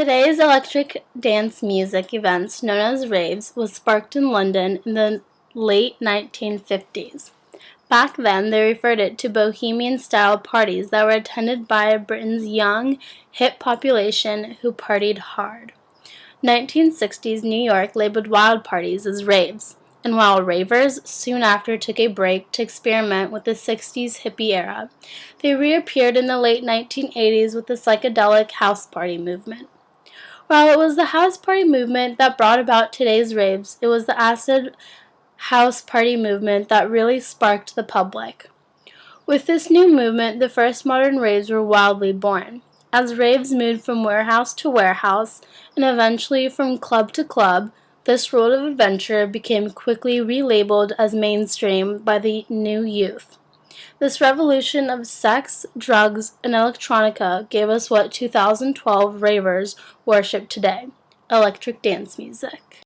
Today's electric dance music events, known as raves, was sparked in London in the late 1950s. Back then, they referred it to bohemian-style parties that were attended by Britain's young, hip population who partied hard. 1960s New York labeled wild parties as raves, and while ravers soon after took a break to experiment with the 60s hippie era, they reappeared in the late 1980s with the psychedelic house party movement. While it was the house party movement that brought about today's raves, it was the acid house party movement that really sparked the public. With this new movement, the first modern raves were wildly born. As raves moved from warehouse to warehouse, and eventually from club to club, this world of adventure became quickly relabeled as mainstream by the new youth. This revolution of sex, drugs, and electronica gave us what 2012 ravers worship today: electric dance music.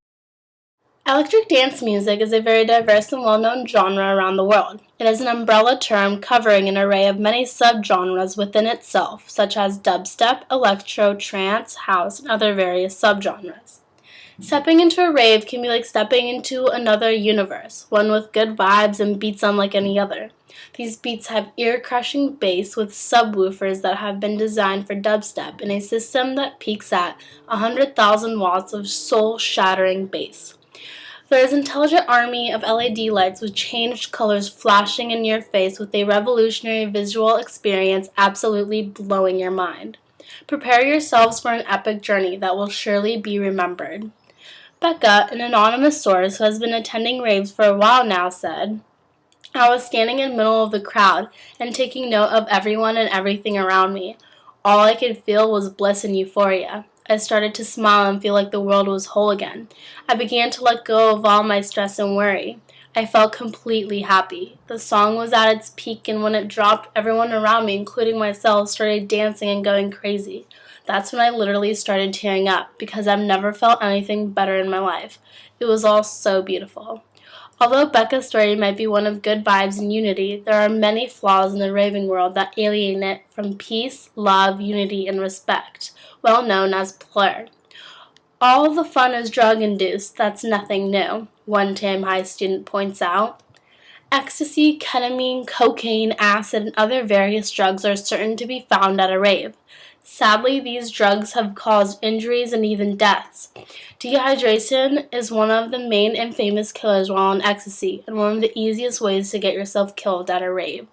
Electric dance music is a very diverse and well-known genre around the world. It is an umbrella term covering an array of many subgenres within itself, such as dubstep, electro, trance, house, and other various subgenres. Stepping into a rave can be like stepping into another universe, one with good vibes and beats unlike any other. These beats have ear-crushing bass with subwoofers that have been designed for dubstep in a system that peaks at 100,000 watts of soul-shattering bass. There is an intelligent army of LED lights with changed colors flashing in your face with a revolutionary visual experience absolutely blowing your mind. Prepare yourselves for an epic journey that will surely be remembered. Becca, an anonymous source who has been attending raves for a while now, said, "I was standing in the middle of the crowd and taking note of everyone and everything around me. All I could feel was bliss and euphoria. I started to smile and feel like the world was whole again. I began to let go of all my stress and worry. I felt completely happy. The song was at its peak, and when it dropped, everyone around me, including myself, started dancing and going crazy. That's when I literally started tearing up, because I've never felt anything better in my life. It was all so beautiful." Although Becca's story might be one of good vibes and unity, there are many flaws in the raving world that alienate it from peace, love, unity, and respect, well known as plur. All the fun is drug-induced, that's nothing new, one Tam High student points out. Ecstasy, ketamine, cocaine, acid, and other various drugs are certain to be found at a rave. Sadly, these drugs have caused injuries and even deaths. Dehydration is one of the main and famous killers while on ecstasy, and one of the easiest ways to get yourself killed at a rave.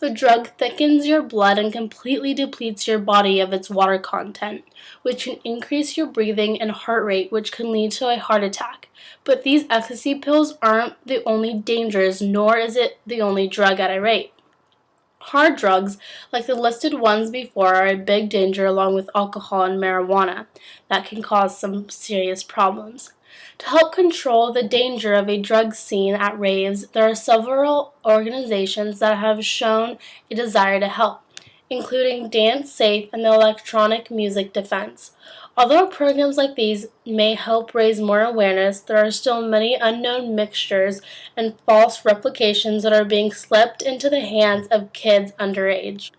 The drug thickens your blood and completely depletes your body of its water content, which can increase your breathing and heart rate, which can lead to a heart attack. But these ecstasy pills aren't the only dangers, nor is it the only drug at a rave. Hard drugs, like the listed ones before, are a big danger along with alcohol and marijuana that can cause some serious problems. To help control the danger of a drug scene at raves, there are several organizations that have shown a desire to help, including Dance Safe and the Electronic Music Defense. Although programs like these may help raise more awareness, there are still many unknown mixtures and false replications that are being slipped into the hands of kids underage.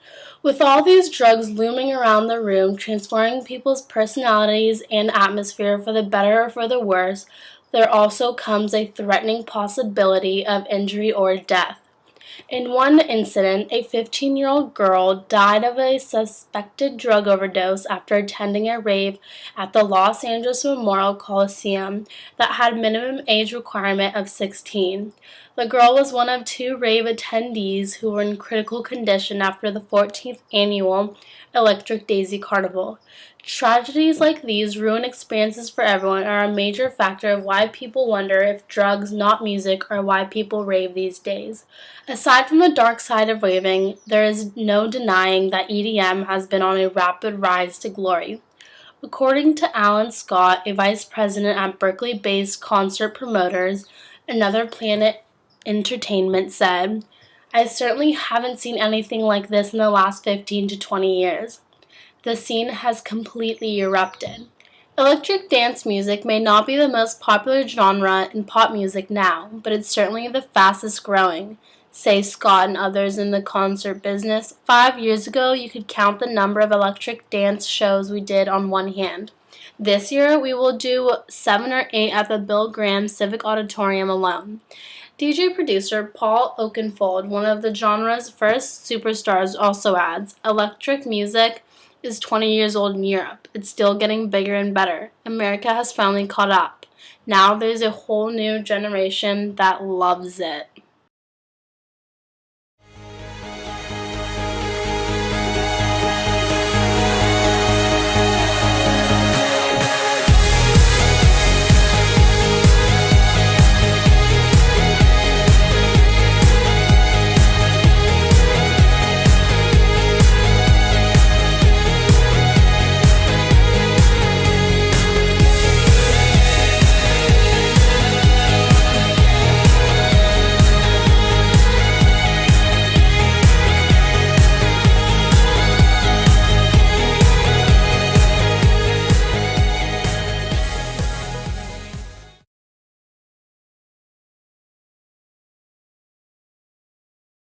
With all these drugs looming around the room, transforming people's personalities and atmosphere for the better or for the worse, there also comes a threatening possibility of injury or death. In one incident, a 15-year-old girl died of a suspected drug overdose after attending a rave at the Los Angeles Memorial Coliseum that had minimum age requirement of 16. The girl was one of 2 rave attendees who were in critical condition after the 14th annual Electric Daisy Carnival. Tragedies like these ruin experiences for everyone and are a major factor of why people wonder if drugs, not music, are why people rave these days. Aside from the dark side of raving, there is no denying that EDM has been on a rapid rise to glory. According to Alan Scott, a vice president at Berkeley-based concert promoters, Another Planet Entertainment said, "I certainly haven't seen anything like this in the last 15 to 20 years. The scene has completely erupted." Electric dance music may not be the most popular genre in pop music now, but it's certainly the fastest growing, say Scott and others in the concert business. 5 years ago, you could count the number of electric dance shows we did on one hand. This year, we will do 7 or 8 at the Bill Graham Civic Auditorium alone. DJ producer Paul Oakenfold, one of the genre's first superstars, also adds, "Electric music is 20 years old in Europe. It's still getting bigger and better. America has finally caught up. Now there's a whole new generation that loves it."